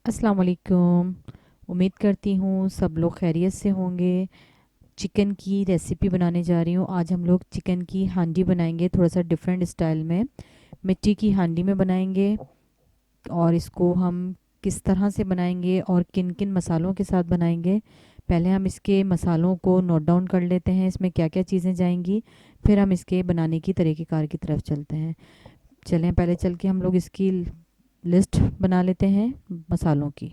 अस्सलाम वालेकुम। उम्मीद करती हूँ सब लोग खैरियत से होंगे। चिकन की रेसिपी बनाने जा रही हूँ। आज हम लोग चिकन की हांडी बनाएंगे, थोड़ा सा डिफरेंट स्टाइल में। मिट्टी की हांडी में बनाएंगे। और इसको हम किस तरह से बनाएंगे और किन किन मसालों के साथ बनाएंगे, पहले हम इसके मसालों को नोट डाउन कर लेते हैं, इसमें क्या क्या चीज़ें जाएंगी। फिर हम इसके बनाने की तरीक़ेकार की तरफ चलते हैं। चलें पहले चल के हम लोग इसकी लिस्ट बना लेते हैं मसालों की।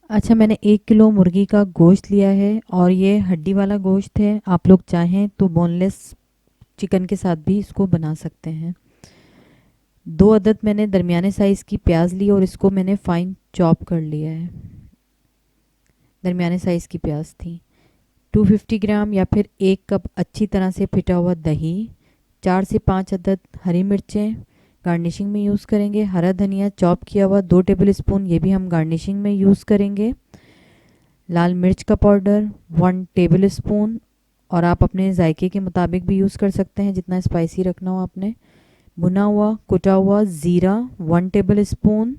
अच्छा, मैंने 1 किलो मुर्गी का गोश्त लिया है और ये हड्डी वाला गोश्त है। आप लोग चाहें तो बोनलेस चिकन के साथ भी इसको बना सकते हैं। 2 अदद मैंने दरमियाने साइज़ की प्याज ली और इसको मैंने फाइन चॉप कर लिया है। दरमियाने साइज़ की प्याज थी। 250 ग्राम या फिर 1 कप अच्छी तरह से फिटा हुआ दही। 4 से 5 अदद हरी मिर्चें गार्निशिंग में यूज़ करेंगे। हरा धनिया चॉप किया हुआ 2 टेबल स्पून, ये भी हम गार्निशिंग में यूज़ करेंगे। लाल मिर्च का पाउडर 1 टेबल स्पून, और आप अपने जायके के मुताबिक भी यूज़ कर सकते हैं, जितना स्पाइसी रखना हो आपने। भुना हुआ कुटा हुआ ज़ीरा 1 टेबल स्पून।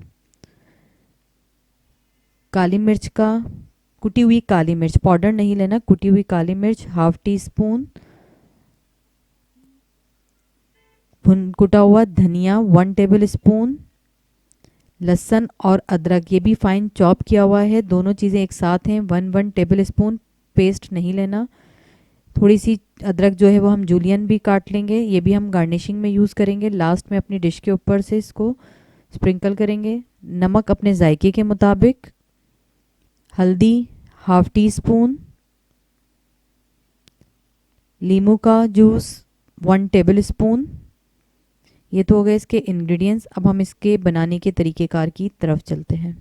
काली मिर्च का कुटी हुई काली मिर्च, पाउडर नहीं लेना, कुटी हुई काली मिर्च 1/2 टी स्पून। कुटा हुआ धनिया 1 टेबल स्पून। लहसुन और अदरक ये भी फाइन चॉप किया हुआ है, दोनों चीज़ें एक साथ हैं। 1 टेबल स्पून, पेस्ट नहीं लेना। थोड़ी सी अदरक जो है वो हम जूलियन भी काट लेंगे, ये भी हम गार्निशिंग में यूज़ करेंगे। लास्ट में अपनी डिश के ऊपर से इसको स्प्रिंकल करेंगे। नमक अपने जायके के मुताबिक। हल्दी 1/2 टी स्पून। लीमू का जूस 1 टेबल स्पून। ये तो हो गए इसके इंग्रेडिएंट्स। अब हम इसके बनाने के तरीक़ेकार की तरफ चलते हैं।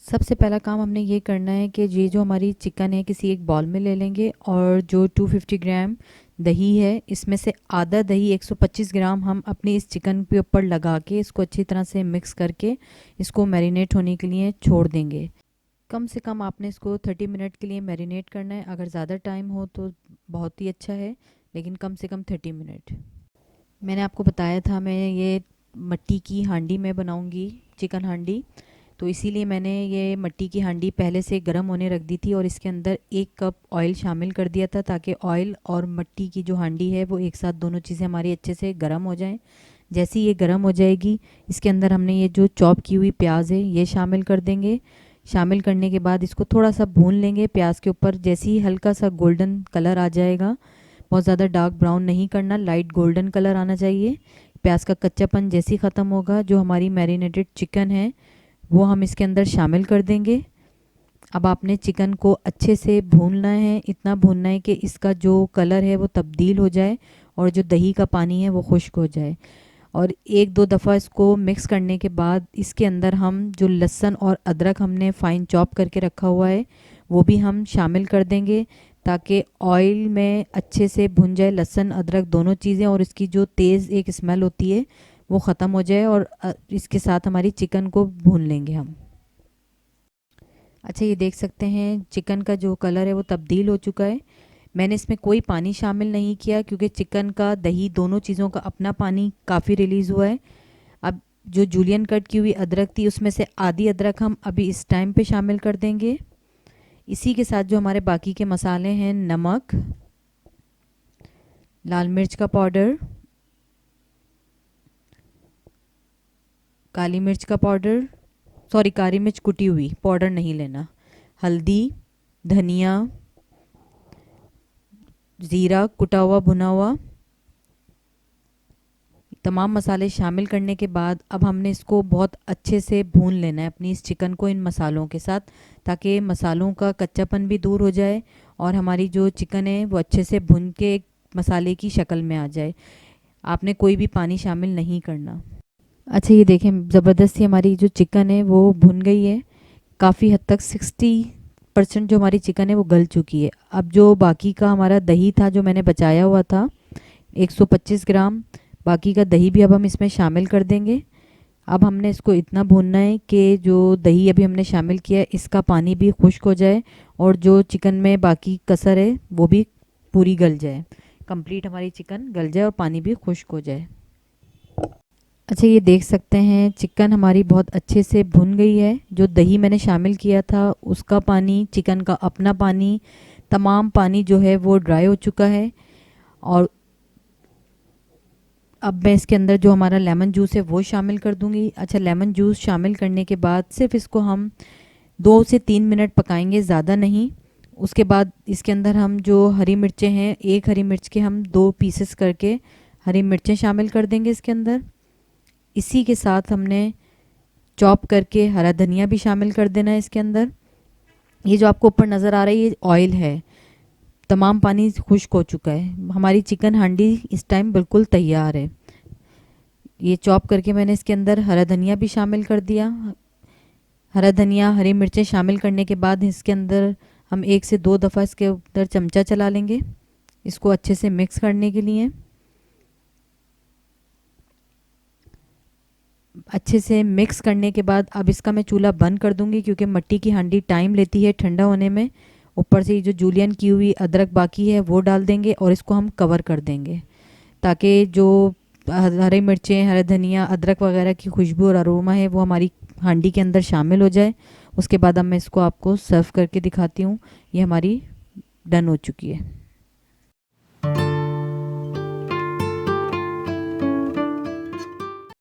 सबसे पहला काम हमने ये करना है कि ये जो हमारी चिकन है किसी एक बॉल में ले लेंगे, और जो 250 ग्राम दही है इसमें से आधा दही 125 ग्राम हम अपनी इस चिकन के ऊपर लगा के इसको अच्छी तरह से मिक्स करके इसको मैरिनेट होने के लिए छोड़ देंगे। कम से कम आपने इसको 30 मिनट के लिए मैरिनेट करना है। अगर ज़्यादा टाइम हो तो बहुत ही अच्छा है, लेकिन कम से कम 30 मिनट। मैंने आपको बताया था मैं ये मिट्टी की हांडी में बनाऊंगी चिकन हांडी, तो इसीलिए मैंने ये मिट्टी की हांडी पहले से गर्म होने रख दी थी और इसके अंदर 1 कप ऑयल शामिल कर दिया था, ताकि ऑयल और मिट्टी की जो हांडी है वो एक साथ दोनों चीज़ें हमारी अच्छे से गर्म हो जाएं। जैसे ही ये गर्म हो जाएगी, इसके अंदर हमने ये जो चॉप की हुई प्याज है ये शामिल कर देंगे। शामिल करने के बाद इसको थोड़ा सा भून लेंगे प्याज के ऊपर। जैसे ही हल्का सा गोल्डन कलर आ जाएगा, बहुत ज़्यादा डार्क ब्राउन नहीं करना, लाइट गोल्डन कलर आना चाहिए। प्याज का कच्चापन जैसे ही ख़त्म होगा, जो हमारी मैरिनेटेड चिकन है वो हम इसके अंदर शामिल कर देंगे। अब आपने चिकन को अच्छे से भूनना है, इतना भूनना है कि इसका जो कलर है वो तब्दील हो जाए और जो दही का पानी है वो खुश्क हो जाए। और 1-2 दफ़ा इसको मिक्स करने के बाद इसके अंदर हम जो लहसुन और अदरक हमने फ़ाइन चॉप करके रखा हुआ है वो भी हम शामिल कर देंगे, ताकि ऑयल में अच्छे से भुन जाए लहसुन अदरक दोनों चीज़ें, और इसकी जो तेज़ एक स्मेल होती है वो ख़त्म हो जाए, और इसके साथ हमारी चिकन को भून लेंगे हम। अच्छा, ये देख सकते हैं चिकन का जो कलर है वो तब्दील हो चुका है। मैंने इसमें कोई पानी शामिल नहीं किया, क्योंकि चिकन का दही दोनों चीज़ों का अपना पानी काफ़ी रिलीज़ हुआ है। अब जो जूलियन कट की हुई अदरक थी उसमें से आधी अदरक हम अभी इस टाइम पे शामिल कर देंगे। इसी के साथ जो हमारे बाकी के मसाले हैं, नमक, लाल मिर्च का पाउडर, काली मिर्च का पाउडर, सॉरी काली मिर्च कुटी हुई, पाउडर नहीं लेना, हल्दी, धनिया, ज़ीरा कुटा हुआ भुना हुआ, तमाम मसाले शामिल करने के बाद अब हमने इसको बहुत अच्छे से भून लेना है अपनी इस चिकन को इन मसालों के साथ, ताकि मसालों का कच्चापन भी दूर हो जाए और हमारी जो चिकन है वो अच्छे से भुन के एक मसाले की शक्ल में आ जाए। आपने कोई भी पानी शामिल नहीं करना। अच्छा, ये देखें ज़बरदस्ती हमारी जो चिकन है वो भुन गई है, काफ़ी हद तक 60% जो हमारी चिकन है वो गल चुकी है। अब जो बाकी का हमारा दही था जो मैंने बचाया हुआ था 125 ग्राम, बाकी का दही भी अब हम इसमें शामिल कर देंगे। अब हमने इसको इतना भूनना है कि जो दही अभी हमने शामिल किया है इसका पानी भी खुश्क हो जाए, और जो चिकन में बाकी कसर है वो भी पूरी गल जाए, कंप्लीट हमारी चिकन गल जाए और पानी भी खुश्क हो जाए। अच्छा, ये देख सकते हैं चिकन हमारी बहुत अच्छे से भुन गई है। जो दही मैंने शामिल किया था उसका पानी, चिकन का अपना पानी, तमाम पानी जो है वो ड्राई हो चुका है। और अब मैं इसके अंदर जो हमारा लेमन जूस है वो शामिल कर दूंगी। अच्छा, लेमन जूस शामिल करने के बाद सिर्फ इसको हम 2 से 3 मिनट पकाएंगे, ज़्यादा नहीं। उसके बाद इसके अंदर हम जो हरी मिर्चें हैं, एक हरी मिर्च के हम 2 पीसेस करके हरी मिर्चें शामिल कर देंगे इसके अंदर। इसी के साथ हमने चॉप करके हरा धनिया भी शामिल कर देना है इसके अंदर। ये जो आपको ऊपर नज़र आ रहा है ये ऑयल है, तमाम पानी खुश्क हो चुका है। हमारी चिकन हांडी इस टाइम बिल्कुल तैयार है। ये चॉप करके मैंने इसके अंदर हरा धनिया भी शामिल कर दिया। हरा धनिया, हरी मिर्चें शामिल करने के बाद इसके अंदर हम 1 से 2 दफ़ा इसके अंदर चमचा चला लेंगे इसको अच्छे से मिक्स करने के लिए। अच्छे से मिक्स करने के बाद अब इसका मैं चूल्हा बंद कर दूंगी, क्योंकि मिट्टी की हांडी टाइम लेती है ठंडा होने में। ऊपर से ये जो जूलियन की हुई अदरक बाकी है वो डाल देंगे और इसको हम कवर कर देंगे, ताकि जो हरी मिर्चें, हरा धनिया, अदरक वगैरह की खुशबू और अरोमा है वो हमारी हांडी के अंदर शामिल हो जाए। उसके बाद अब मैं इसको आपको सर्व करके दिखाती हूँ। ये हमारी डन हो चुकी है।